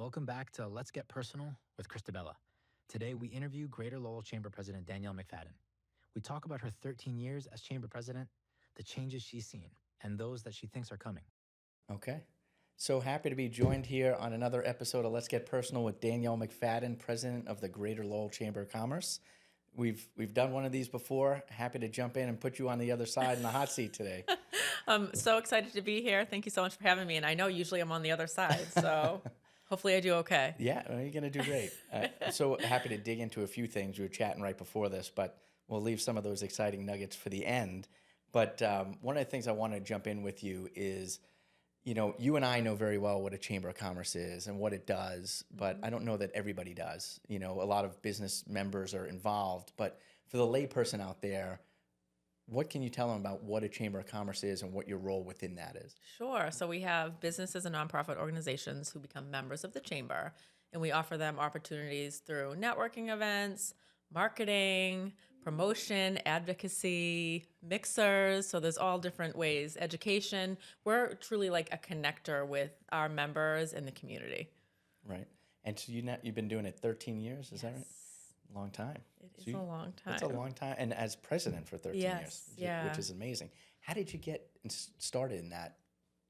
Welcome back to Let's Get Personal with DiBella. Today, we interview Greater Lowell Chamber President Danielle McFadden. We talk about her 13 years as Chamber President, the changes she's seen, and those that she thinks are coming. Okay. So happy to be joined here on another episode of Let's Get Personal with Danielle McFadden, President of the Greater Lowell Chamber of Commerce. We've done one of these before. Happy to jump in and put you on the other side in the hot seat today. I'm so excited to be here. Thank you so much for having me. And I know usually I'm on the other side, so hopefully I do okay. Yeah, well, you're going to do great. So happy to dig into a few things. We were chatting right before this, but we'll leave some of those exciting nuggets for the end. But one of the things I want to jump in with you is, you and I know very well what a Chamber of Commerce is and what it does, but I don't know that everybody does. A lot of business members are involved, but for the layperson out there, what can you tell them about what a Chamber of Commerce is and what your role within that is? Sure. So we have businesses and nonprofit organizations who become members of the Chamber, and we offer them opportunities through networking events, marketing, promotion, advocacy, mixers. So there's all different ways, education. We're truly like a connector with our members and the community. Right. And so you've been doing it 13 years, is that right? Long time. It is a long time. It's a long time. And as president for 13 years, which is amazing. How did you get started in that,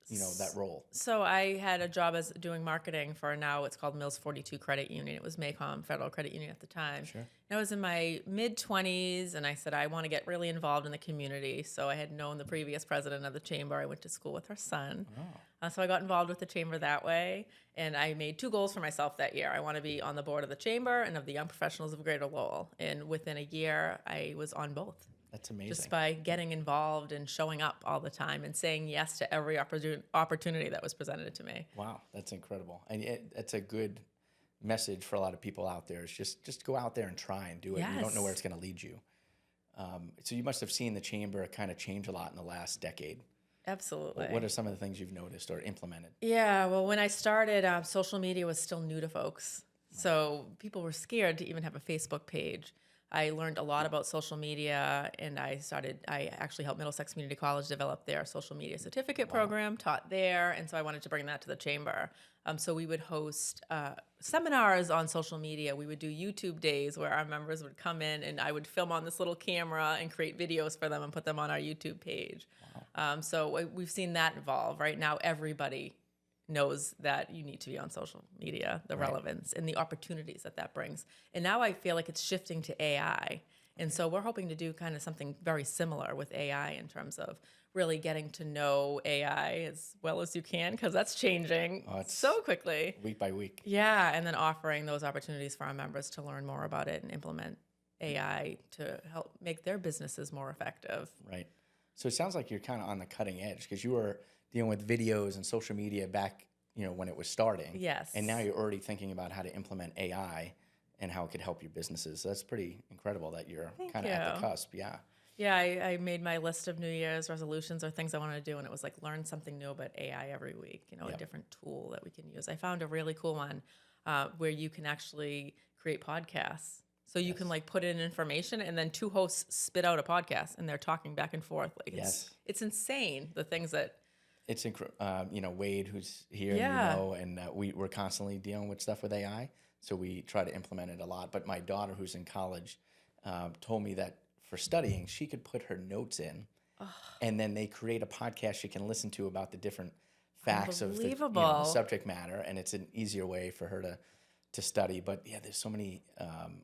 that role? So I had a job as doing marketing for now it's called Mills 42 Credit Union. It was Maycom Federal Credit Union at the time. Sure. And I was in my mid-20s, and I said I want to get really involved in the community. So I had known the previous president of the chamber. I went to school with her son. Oh. So I got involved with the chamber that way. And I made 2 goals for myself that year. I want to be on the board of the chamber and of the Young Professionals of Greater Lowell. And within a year, I was on both. That's amazing. Just by getting involved and showing up all the time and saying yes to every opportunity that was presented to me. Wow, that's incredible. And that's a good message for a lot of people out there. Is just go out there and try and do it. Yes. You don't know where it's going to lead you. So you must have seen the chamber kind of change a lot in the last decade. Absolutely. What are some of the things you've noticed or implemented? Yeah, well, when I started, social media was still new to folks. So people were scared to even have a Facebook page. I learned a lot about social media, and I actually helped Middlesex Community College develop their social media certificate program, taught there, and so I wanted to bring that to the chamber. So we would host seminars on social media. We would do YouTube days where our members would come in, and I would film on this little camera and create videos for them and put them on our YouTube page. Wow. So we've seen that evolve. Right now, everybody knows that you need to be on social media, the relevance and the opportunities that brings. And now I feel like it's shifting to AI. And so we're hoping to do kind of something very similar with AI in terms of really getting to know AI as well as you can, because that's changing so quickly. Week by week. Yeah, and then offering those opportunities for our members to learn more about it and implement AI to help make their businesses more effective. Right. So it sounds like you're kind of on the cutting edge because you were dealing with videos and social media back, when it was starting. Yes. And now you're already thinking about how to implement AI and how it could help your businesses. So that's pretty incredible that you're kind of at the cusp. Yeah. Yeah, I made my list of New Year's resolutions or things I wanted to do, and it was like learn something new about AI every week, a different tool that we can use. I found a really cool one where you can actually create podcasts. So you can like put in information, and then 2 hosts spit out a podcast, and they're talking back and forth. Like it's insane, the things that... It's Wade, who's here, and we're constantly dealing with stuff with AI, so we try to implement it a lot. But my daughter, who's in college, told me that for studying, she could put her notes in, and then they create a podcast she can listen to about the different facts of the subject matter, and it's an easier way for her to study. But yeah, there's so many,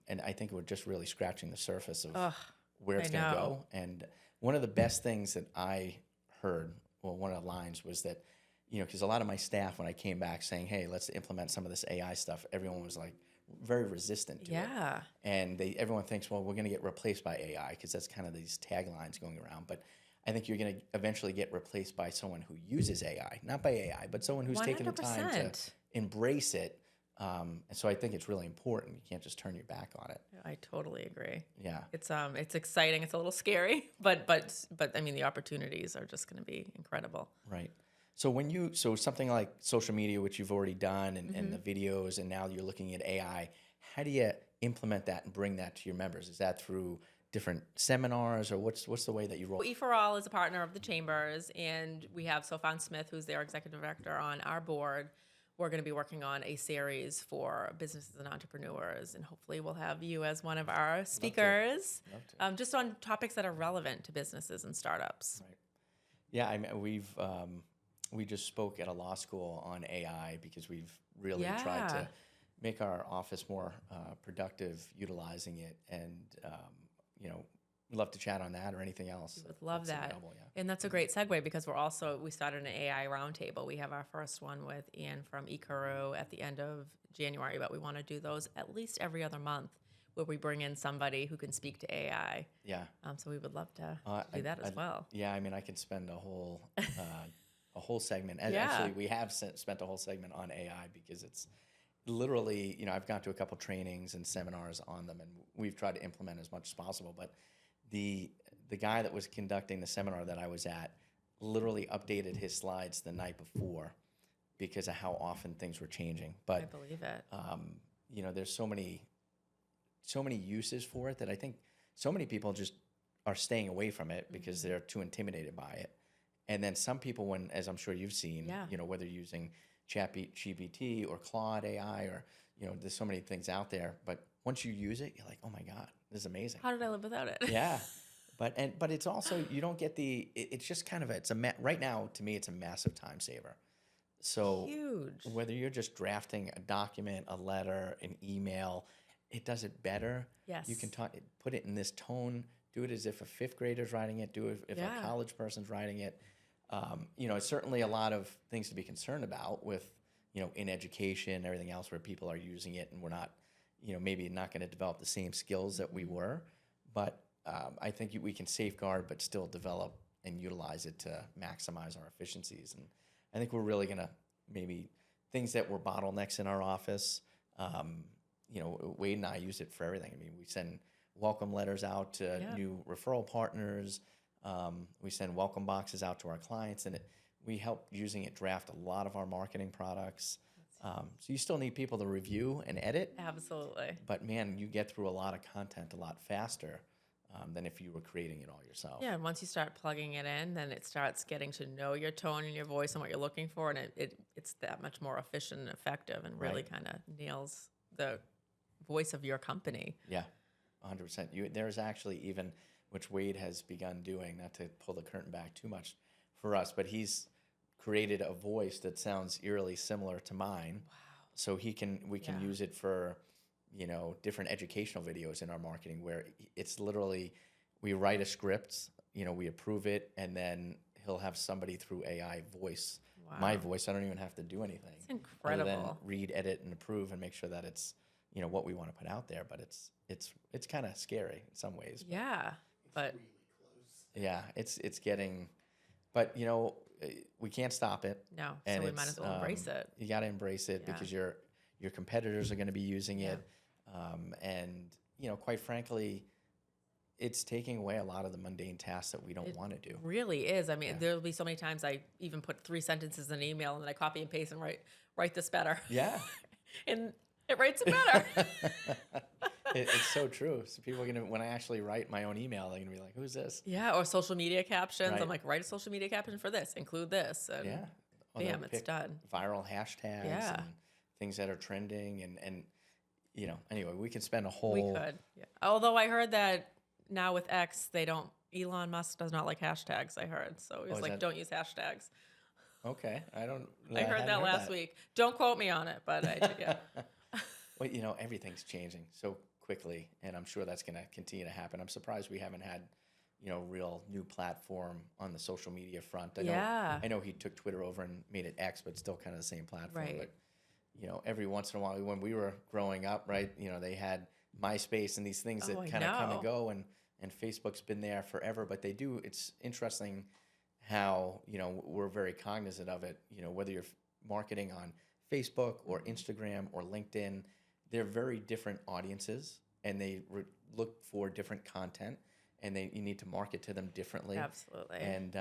and I think we're just really scratching the surface of where it's going to go. And one of the best things that I heard, one of the lines was that, because a lot of my staff, when I came back saying, hey, let's implement some of this AI stuff, everyone was like very resistant to it. And everyone thinks, well, we're going to get replaced by AI because that's kind of these taglines going around. But I think you're going to eventually get replaced by someone who uses AI, not by AI, but someone who's 100%. taken the time to embrace it. And so I think it's really important. You can't just turn your back on it. I totally agree. Yeah. It's exciting. It's a little scary, but I mean, the opportunities are just going to be incredible. Right. So something like social media, which you've already done, and the videos, and now you're looking at AI, how do you implement that and bring that to your members? Is that through different seminars, or what's the way that you roll? E4All is a partner of the chambers, and we have Sofan Smith, who's their executive director, on our board, we're going to be working on a series for businesses and entrepreneurs, and hopefully we'll have you as one of our speakers, just on topics that are relevant to businesses and startups. Right. Yeah, I mean, we just spoke at a law school on AI because we've really tried to make our office more productive utilizing it, and we'd love to chat on that or anything else. We would love that. And that's a great segue because we started an AI roundtable. We have our first one with Ian from eCuru at the end of January, but we want to do those at least every other month where we bring in somebody who can speak to AI. Yeah. So we would love to do that as well. Yeah, I mean, I could spend a whole segment. And actually, we have spent a whole segment on AI because it's literally, I've gone to a couple trainings and seminars on them, and we've tried to implement as much as possible. But the guy that was conducting the seminar that I was at literally updated his slides the night before because of how often things were changing. But I believe it. There's so many uses for it that I think so many people just are staying away from it because they're too intimidated by it. And then some people, as I'm sure you've seen, whether you're using ChatGPT or Claude AI or, there's so many things out there, but once you use it, you're like, oh my God, this is amazing. How did I live without it? Yeah. But it's also, you don't get it's just kind of, right now to me, it's a massive time saver. So huge. Whether you're just drafting a document, a letter, an email, it does it better. Yes. You can put it in this tone, do it as if a fifth grader's writing it, do it if a college person's writing it. It's certainly a lot of things to be concerned about with, in education and everything else where people are using it and we're not, maybe not going to develop the same skills that we were. But I think we can safeguard but still develop and utilize it to maximize our efficiencies. And I think we're really going to maybe things that were bottlenecks in our office, Wade and I use it for everything. I mean, we send welcome letters out to new referral partners. We send welcome boxes out to our clients, and we help using it draft a lot of our marketing products. So you still need people to review and edit. Absolutely. But man, you get through a lot of content a lot faster than if you were creating it all yourself. Yeah, and once you start plugging it in, then it starts getting to know your tone and your voice and what you're looking for, and it's that much more efficient and effective and really kind of nails the voice of your company. Yeah, 100%. There's actually even, which Wade has begun doing, not to pull the curtain back too much for us, but he's created a voice that sounds eerily similar to mine. Wow. So we can use it for, different educational videos in our marketing where it's literally, we write a script, we approve it, and then he'll have somebody through AI voice my voice. I don't even have to do anything. It's incredible. Other than read, edit, and approve and make sure that it's, what we want to put out there. But it's kind of scary in some ways. Yeah. But yeah, it's getting, but we can't stop it. No, so we might as well embrace it. You got to embrace it because your competitors are going to be using it, and quite frankly, it's taking away a lot of the mundane tasks that we don't want to do. It really is. I mean, there'll be so many times I even put 3 sentences in an email and then I copy and paste and write this better. Yeah, and it writes it better. It's so true. So people are gonna, when I actually write my own email, they're gonna be like, "Who's this?" Yeah, or social media captions. Right. I'm like, write a social media caption for this, include this, and bam, it's done. Viral hashtags and things that are trending, and anyway, we can spend a whole. We could. Yeah. Although I heard that now with X, Elon Musk does not like hashtags. I heard, so he was like, "Don't use hashtags." Okay, I heard that last week. Don't quote me on it, but I did. Yeah. Well, everything's changing so quickly, and I'm sure that's going to continue to happen. I'm surprised we haven't had, real new platform on the social media front. I know he took Twitter over and made it X, but still kind of the same platform. Right. But, every once in a while, when we were growing up, right, they had MySpace and these things that kind of come and go, and Facebook's been there forever, but it's interesting how, we're very cognizant of it, whether you're marketing on Facebook or Instagram or LinkedIn, they're very different audiences, and they look for different content, and you need to market to them differently. Absolutely. And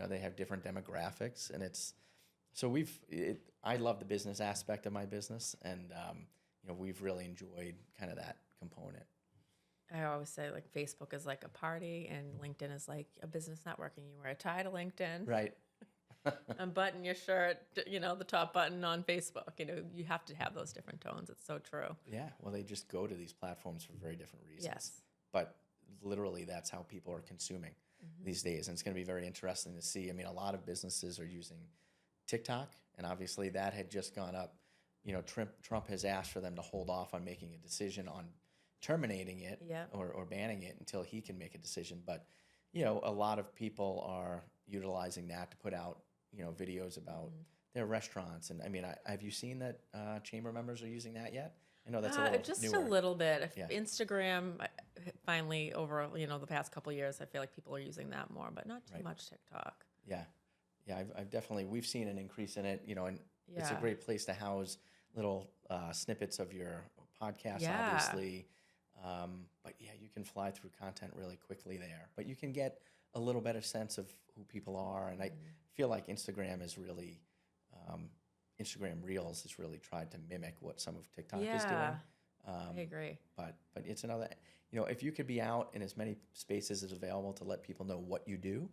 they have different demographics, and I love the business aspect of my business, and we've really enjoyed kind of that component. I always say like Facebook is like a party, and LinkedIn is like a business network, and you wear a tie to LinkedIn. Right. unbutton your shirt, the top button on Facebook. You have to have those different tones. It's so true. Yeah, well, they just go to these platforms for very different reasons. Yes. But literally, that's how people are consuming these days. And it's going to be very interesting to see. I mean, a lot of businesses are using TikTok, and obviously that had just gone up. Trump has asked for them to hold off on making a decision on terminating it or banning it until he can make a decision. But, a lot of people are utilizing that to put out, videos about their restaurants. And I mean, have you seen that chamber members are using that yet? I know that's a little just newer. a little bit. Instagram, finally, over the past couple of years, I feel like people are using that more, but not too much TikTok. Yeah, I've definitely, we've seen an increase in it. And it's a great place to house little snippets of your podcast, obviously. But you can fly through content really quickly there. But you can get a little better sense of who people are, and I feel like Instagram is really. Instagram Reels has really tried to mimic what some of TikTok is doing. I agree. But it's another, if you could be out in as many spaces as available to let people know what you do,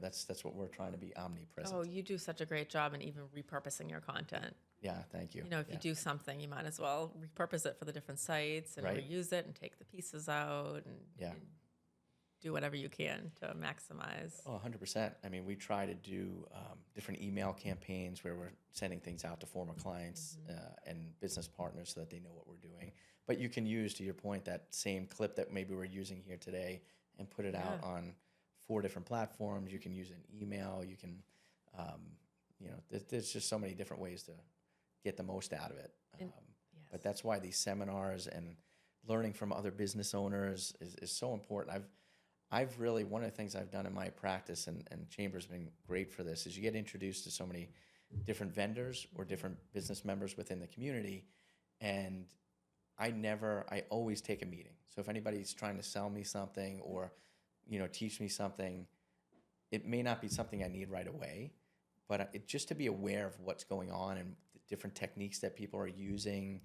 that's what we're trying to be omnipresent. Oh, you do such a great job in even repurposing your content. Yeah, thank you. If you do something, you might as well repurpose it for the different sites and reuse it and take the pieces out and do whatever you can to maximize. Oh, 100%. I mean, we try to do different email campaigns where we're sending things out to former clients and business partners so that they know what we're doing. But you can use, to your point, that same clip that maybe we're using here today and put it out on 4 different platforms. You can use an email. You can, there's just so many different ways to get the most out of it. But that's why these seminars and learning from other business owners is so important. I've really, one of the things I've done in my practice, and Chamber's been great for this, is you get introduced to so many different vendors or different business members within the community, and I always take a meeting. So if anybody's trying to sell me something or, teach me something, it may not be something I need right away, but just to be aware of what's going on and the different techniques that people are using,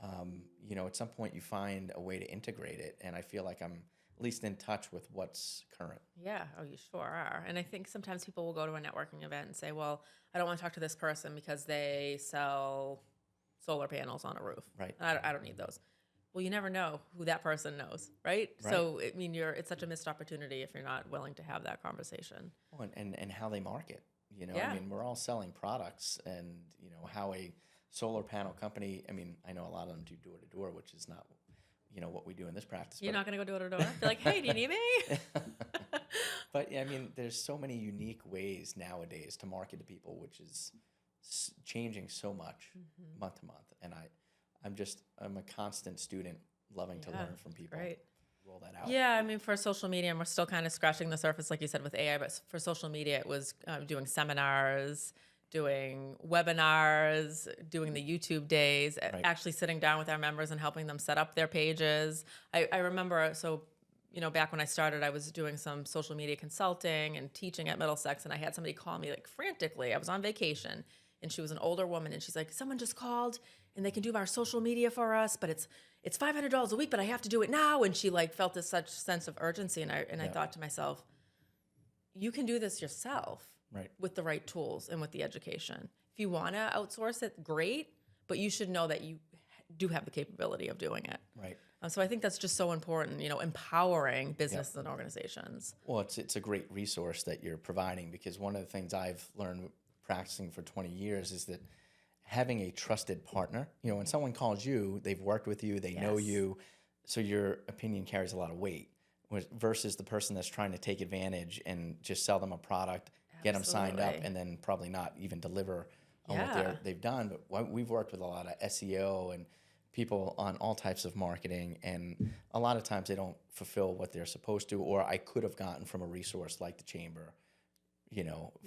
at some point you find a way to integrate it, and I feel like I'm at least in touch with what's current. Yeah, oh, you sure are. And I think sometimes people will go to a networking event and say, well, I don't want to talk to this person because they sell solar panels on a roof. Right. I don't need those. Well, you never know who that person knows, right? So, it's such a missed opportunity if you're not willing to have that conversation. Oh, and how they market, I mean, we're all selling products, and, how a solar panel company, I mean, I know a lot of them do door-to-door, which is not what we do in this practice. You're not going to go door to door? Be like, hey, do you need me? But I mean, there's so many unique ways nowadays to market to people, which is changing so much month to month. And I'm a constant student, loving to learn from people. Great. Roll that out. Yeah, I mean, for social media, and we're still kind of scratching the surface, like you said, with AI, but for social media, it was doing seminars, doing webinars, doing the YouTube days, actually sitting down with our members and helping them set up their pages. I remember, back when I started, I was doing some social media consulting and teaching at Middlesex, and I had somebody call me like frantically. I was on vacation, and she was an older woman, and she's like, someone just called, and they can do our social media for us, but it's $500 a week, but I have to do it now. And she felt this such sense of urgency, and I thought to myself, you can do this yourself. Right. With the right tools and with the education. If you want to outsource it, great, but you should know that you do have the capability of doing it. Right. So I think that's just so important, empowering businesses and organizations. Well, it's a great resource that you're providing, because one of the things I've learned practicing for 20 years is that having a trusted partner, when someone calls you, they've worked with you, they know you, so your opinion carries a lot of weight, versus the person that's trying to take advantage and just sell them a product, get them signed up, and then probably not even deliver on what they've done. But we've worked with a lot of SEO and people on all types of marketing, and a lot of times they don't fulfill what they're supposed to, or I could have gotten from a resource like the Chamber,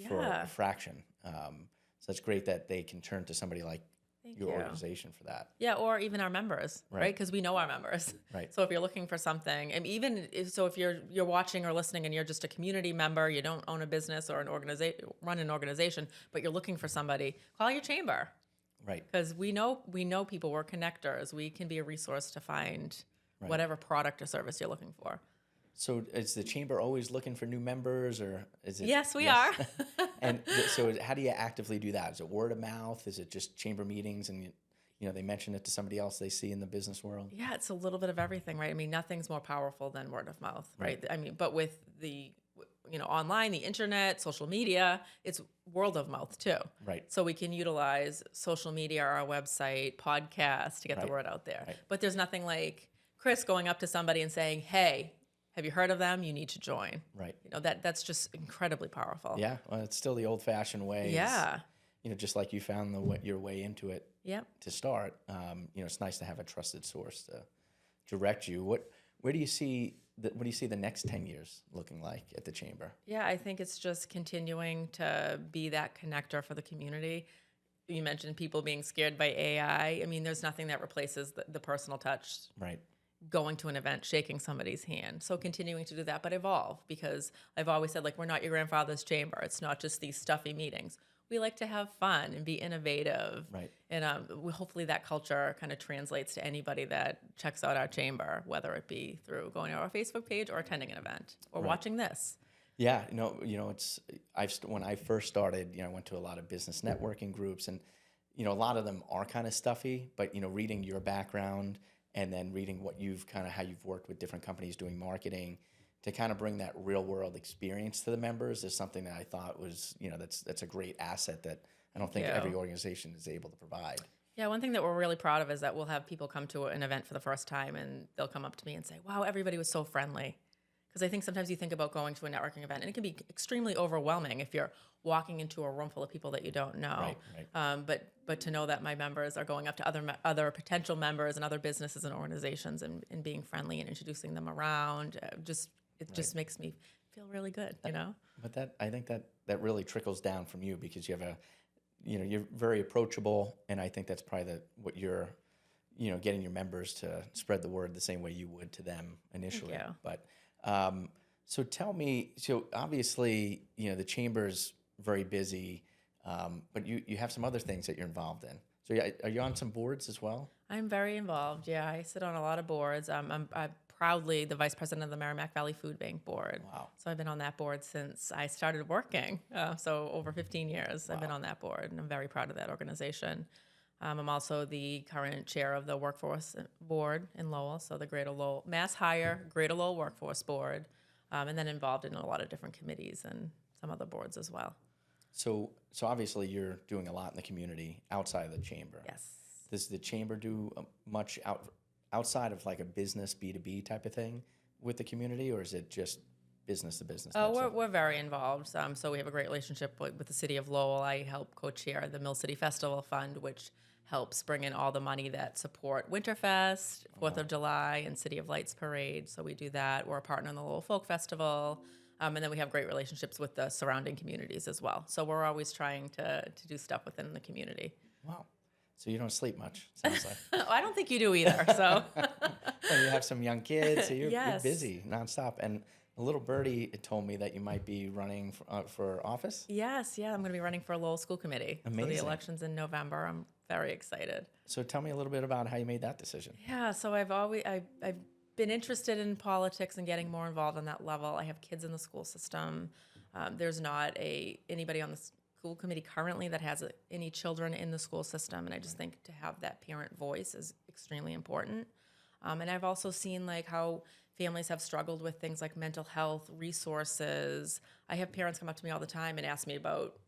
for a fraction. So it's great that they can turn to somebody like your organization for that. Yeah, or even our members, right? Because we know our members. Right. So if you're looking for something, and even if you're watching or listening and you're just a community member, you don't own a business or run an organization, but you're looking for somebody, call your chamber. Right. Because we know people, we're connectors. We can be a resource to find whatever product or service you're looking for. So is the chamber always looking for new members, or is it? Yes, we are. And so how do you actively do that? Is it word of mouth? Is it just chamber meetings and they mention it to somebody else they see in the business world? Yeah, it's a little bit of everything, right? I mean, nothing's more powerful than word of mouth, right? I mean, but with the online, the internet, social media, it's word of mouth too. Right. So we can utilize social media, our website, podcasts to get the word out there. Right. But there's nothing like Chris going up to somebody and saying, "Hey, have you heard of them? You need to join." Right. That's just incredibly powerful. Yeah. Well, it's still the old-fashioned way. Yeah. Just like you found your way into it. Yep. To start, it's nice to have a trusted source to direct you. Where do you see what do you see the next 10 years looking like at the chamber? Yeah, I think it's just continuing to be that connector for the community. You mentioned people being scared by AI. I mean, there's nothing that replaces the personal touch. Right. Going to an event, shaking somebody's hand. So continuing to do that, but evolve, because I've always said, we're not your grandfather's chamber. It's not just these stuffy meetings. We like to have fun and be innovative. Right. And hopefully that culture kind of translates to anybody that checks out our chamber, whether it be through going to our Facebook page or attending an event or watching this. Yeah, it's when I first started, I went to a lot of business networking groups, and a lot of them are kind of stuffy, but reading your background and then reading how you've worked with different companies doing marketing to kind of bring that real world experience to the members is something that I thought was, that's a great asset that I don't think every organization is able to provide. Yeah, one thing that we're really proud of is that we'll have people come to an event for the first time and they'll come up to me and say, "Wow, everybody was so friendly." Because I think sometimes you think about going to a networking event and it can be extremely overwhelming if you're walking into a room full of people that you don't know. Right. But to know that my members are going up to other potential members and other businesses and organizations and being friendly and introducing them around, just makes me feel really good, But I think that really trickles down from you, because you have you're very approachable, and I think that's probably what you're, getting your members to spread the word the same way you would to them initially. Thank you. But so tell me, so obviously, the chamber's very busy, but you have some other things that you're involved in. So are you on some boards as well? I'm very involved. Yeah, I sit on a lot of boards. I'm proudly the vice president of the Merrimack Valley Food Bank Board. Wow. So I've been on that board since I started working. So over 15 years, I've been on that board, and I'm very proud of that organization. I'm also the current chair of the Workforce Board in Lowell, so the Greater Lowell, Mass Hire Greater Lowell Workforce Board, and then involved in a lot of different committees and some other boards as well. So obviously you're doing a lot in the community outside of the chamber. Yes. Does the chamber do much outside of like a business B2B type of thing with the community, or is it just business to business? Oh, we're very involved. So we have a great relationship with the city of Lowell. I help co-chair the Mill City Festival Fund, which helps bring in all the money that support Winterfest, 4th of July, and City of Lights Parade. So we do that. We're a partner in the Lowell Folk Festival. And then we have great relationships with the surrounding communities as well. So we're always trying to do stuff within the community. Wow. So you don't sleep much, sounds like. I don't think you do either. So well, you have some young kids, so you're busy nonstop. And a little birdie told me that you might be running for office. Yes, I'm going to be running for a Lowell School Committee. Amazing. So the election's in November. I'm very excited. So tell me a little bit about how you made that decision. Yeah, so I've been interested in politics and getting more involved on that level. I have kids in the school system. There's not anybody on the school committee currently that has any children in the school system, and I just think to have that parent voice is extremely important. And I've also seen how families have struggled with things like mental health, resources. I have parents come up to me all the time and ask me about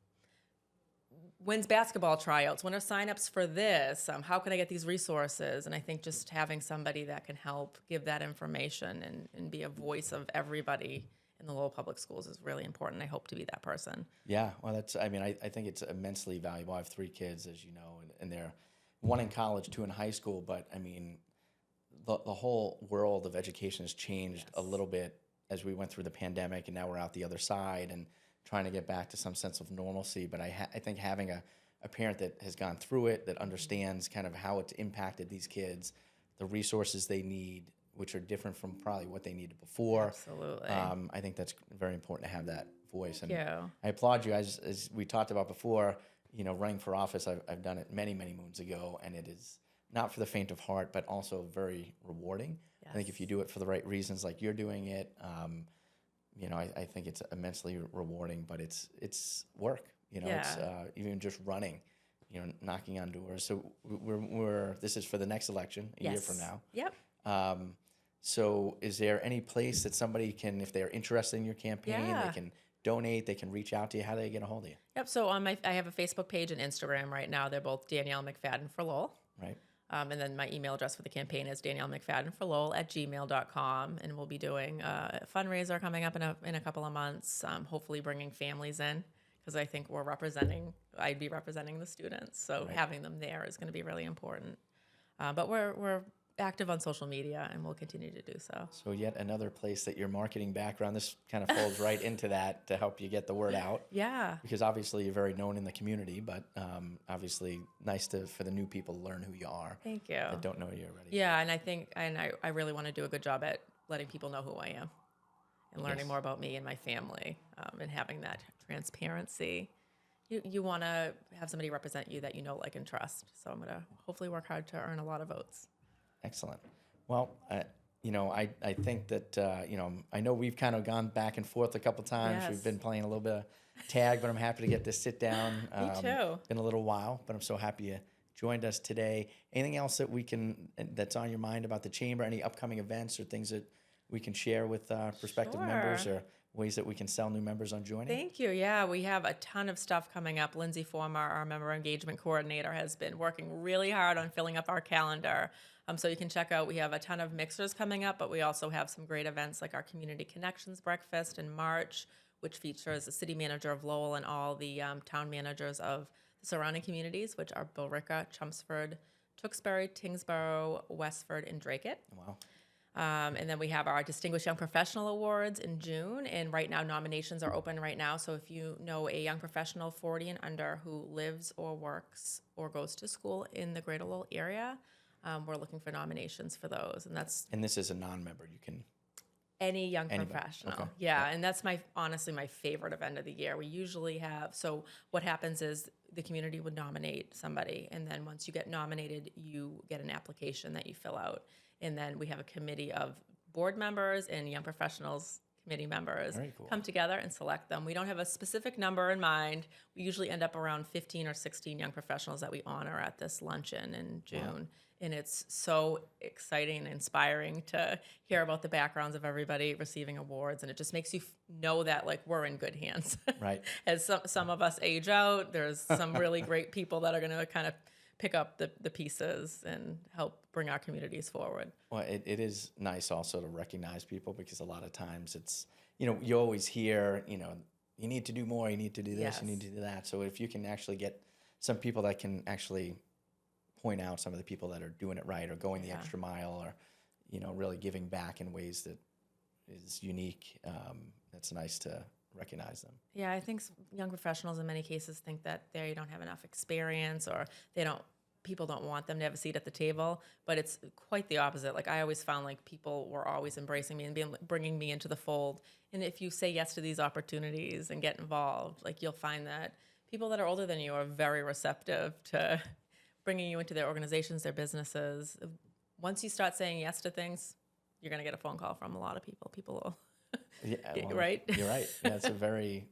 when's basketball tryouts, when are signups for this, how can I get these resources? And I think just having somebody that can help give that information and be a voice of everybody in the Lowell Public Schools is really important. I hope to be that person. Yeah, well, I think it's immensely valuable. I have 3 kids, as you know, and they're one in college, 2 in high school, but I mean, the whole world of education has changed a little bit as we went through the pandemic, and now we're out the other side and trying to get back to some sense of normalcy. But I think having a parent that has gone through it, that understands kind of how it's impacted these kids, the resources they need, which are different from probably what they needed before. Absolutely. I think that's very important to have that voice. Thank you. I applaud you. As we talked about before, running for office, I've done it many, many moons ago, and it is not for the faint of heart, but also very rewarding. I think if you do it for the right reasons, like you're doing it, I think it's immensely rewarding, but it's work, it's even just running, knocking on doors. So this is for the next election, a year from now. Yep. So is there any place that somebody can, if they're interested in your campaign, they can donate, they can reach out to you? How do they get a hold of you? Yep. So I have a Facebook page and Instagram right now. They're both Danielle McFadden for Lowell. Right. And then my email address for the campaign is daniellemcfaddenforlowell@gmail.com. And we'll be doing a fundraiser coming up in a couple of months, hopefully bringing families in, because I think I'd be representing the students. So having them there is going to be really important. But we're active on social media, and we'll continue to do so. So yet another place that your marketing background, this kind of folds right into that to help you get the word out. Yeah. Because obviously you're very known in the community, but obviously nice for the new people to learn who you are. Thank you. That don't know you already. Yeah, and I really want to do a good job at letting people know who I am and learning more about me and my family, and having that transparency. You want to have somebody represent you that you know, like, and trust. So I'm going to hopefully work hard to earn a lot of votes. Excellent. Well, I think that, I know we've kind of gone back and forth a couple times. Yes. We've been playing a little bit of tag, but I'm happy to get this sit down. Me too. Been a little while, but I'm so happy you joined us today. Anything else that's on your mind about the chamber? Any upcoming events or things that we can share with prospective members, or ways that we can sell new members on joining? Thank you. Yeah, we have a ton of stuff coming up. Lindsay Former, our member engagement coordinator, has been working really hard on filling up our calendar. So you can check out, we have a ton of mixers coming up, but we also have some great events like our Community Connections Breakfast in March, which features the city manager of Lowell and all the town managers of the surrounding communities, which are Billerica, Chelmsford, Tewksbury, Tingsboro, Westford, and Dracut. Wow. And then we have our Distinguished Young Professional Awards in June, and right now nominations are open right now. So if you know a young professional 40 and under who lives or works or goes to school in the Greater Lowell area, we're looking for nominations for those. And this is a non-member. You can... Any young professional. Okay. Yeah, and that's honestly my favorite event of the year. We usually have, so what happens is the community would nominate somebody, and then once you get nominated, you get an application that you fill out. And then we have a committee of board members and young professionals committee members come together and select them. We don't have a specific number in mind. We usually end up around 15 or 16 young professionals that we honor at this luncheon in June. Wow. And it's so exciting and inspiring to hear about the backgrounds of everybody receiving awards. And it just makes you know that, like, we're in good hands. Right. As some of us age out, there's some really great people that are going to kind of pick up the pieces and help bring our communities forward. Well, it is nice also to recognize people, because a lot of times it's, you always hear, you need to do more, you need to do this, Yes. you need to do that. So if you can actually get some people that can actually point out some of the people that are doing it right, or going the extra mile, or, really giving back in ways that is unique, that's nice to recognize them. Yeah, I think young professionals in many cases think that they don't have enough experience, or people don't want them to have a seat at the table, but it's quite the opposite. Like, I always found like people were always embracing me and bringing me into the fold. And if you say yes to these opportunities and get involved, like, you'll find that people that are older than you are very receptive to bringing you into their organizations, their businesses. Once you start saying yes to things, you're going to get a phone call from a lot of people. People will, right? You're right. Yeah, it's a very,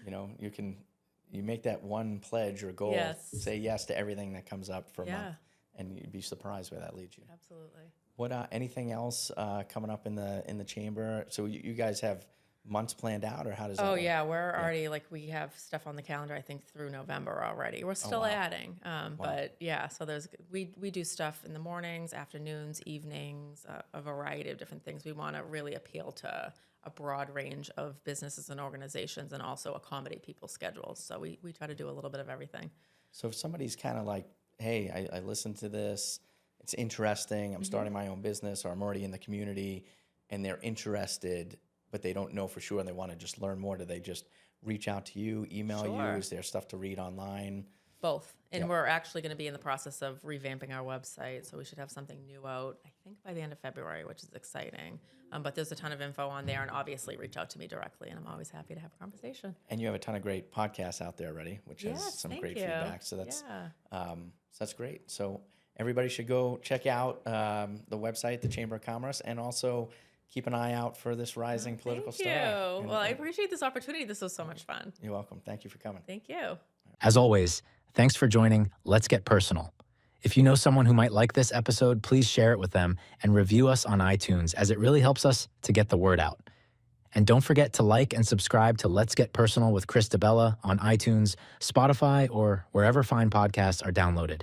you make that one pledge or goal, say yes to everything that comes up for a month, and you'd be surprised where that leads you. Absolutely. What anything else coming up in the chamber? So you guys have months planned out, or how does that work? Yeah, we're already, we have stuff on the calendar, I think, through November already. We're still adding, but so we do stuff in the mornings, afternoons, evenings, a variety of different things. We want to really appeal to a broad range of businesses and organizations, and also accommodate people's schedules. So we try to do a little bit of everything. So if somebody's kind of like, hey, I listened to this, it's interesting, I'm starting my own business, or I'm already in the community, and they're interested, but they don't know for sure, and they want to just learn more, do they just reach out to you, email you? Is there stuff to read online? Both. And we're actually going to be in the process of revamping our website, so we should have something new out, I think, by the end of February, which is exciting. But there's a ton of info on there, and obviously reach out to me directly, and I'm always happy to have a conversation. And you have a ton of great podcasts out there already, which has some great feedback. So that's great. So everybody should go check out the website, the Chamber of Commerce, and also keep an eye out for this rising political star. Thank you. Well, I appreciate this opportunity. This was so much fun. You're welcome. Thank you for coming. Thank you. As always, thanks for joining Let's Get Personal. If you know someone who might like this episode, please share it with them and review us on iTunes, as it really helps us to get the word out. And don't forget to like and subscribe to Let's Get Personal with Chris DiBella on iTunes, Spotify, or wherever fine podcasts are downloaded.